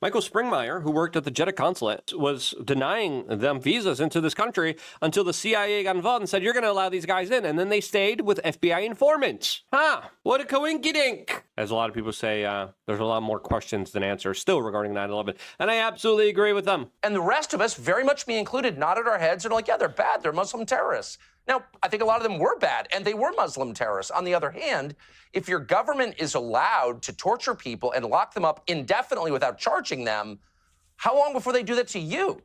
Michael Springmeier, who worked at the Jeddah consulate, was denying them visas into this country until the CIA got involved and said, you're going to allow these guys in. And then they stayed with FBI informants. What a coinkydink. As a lot of people say, there's a lot more questions than answers still regarding 9/11. And I absolutely agree with them. And the rest of us, very much me included, nodded our heads and are like, yeah, they're bad. They're Muslim terrorists. Now, I think a lot of them were bad, and they were Muslim terrorists. On the other hand, if your government is allowed to torture people and lock them up indefinitely without charging them, how long before they do that to you?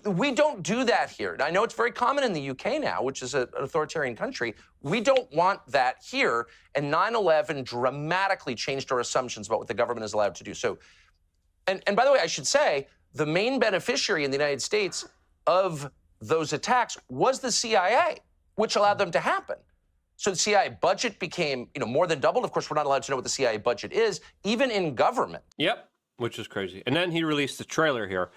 We don't do that here. I know it's very common in the UK now, which is an authoritarian country. We don't want that here, and 9/11 dramatically changed our assumptions about what the government is allowed to do. So, and by the way, I should say, the main beneficiary in the United States of those attacks was the CIA, which allowed them to happen. So the CIA budget became, more than doubled. Of course, we're not allowed to know what the CIA budget is, even in government. Yep, which is crazy. And then he released the trailer here.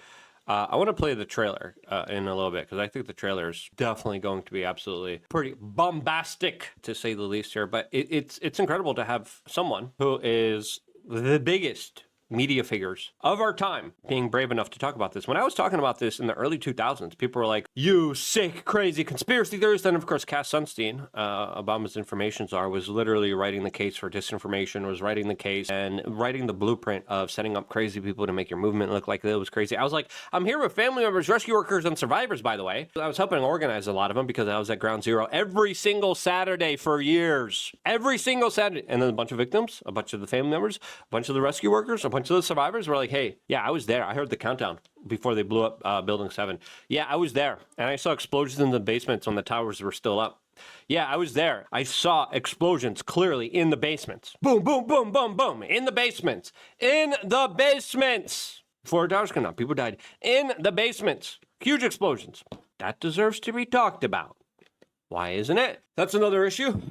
I want to play the trailer in a little bit, because I think the trailer is definitely going to be absolutely pretty bombastic, to say the least here. But it's incredible to have someone who is the biggest media figures of our time being brave enough to talk about this. When I was talking about this in the early 2000s, people were like, you sick, crazy conspiracy theorist. And of course, Cass Sunstein, Obama's information czar, was literally writing the case for disinformation, was writing the case and writing the blueprint of setting up crazy people to make your movement look like it was crazy. I was like, I'm here with family members, rescue workers, and survivors, by the way. I was helping organize a lot of them because I was at Ground Zero every single Saturday for years. Every single Saturday. And then a bunch of victims, a bunch of the family members, a bunch of the rescue workers, a bunch of the survivors were like, hey, yeah, I was there. I heard the countdown before they blew up Building 7. Yeah, I was there. And I saw explosions in the basements when the towers were still up. Yeah, I was there. I saw explosions clearly in the basements. Boom, boom, boom, boom, boom. In the basements. In the basements. Before towers came down, people died in the basements. Huge explosions. That deserves to be talked about. Why isn't it? That's another issue.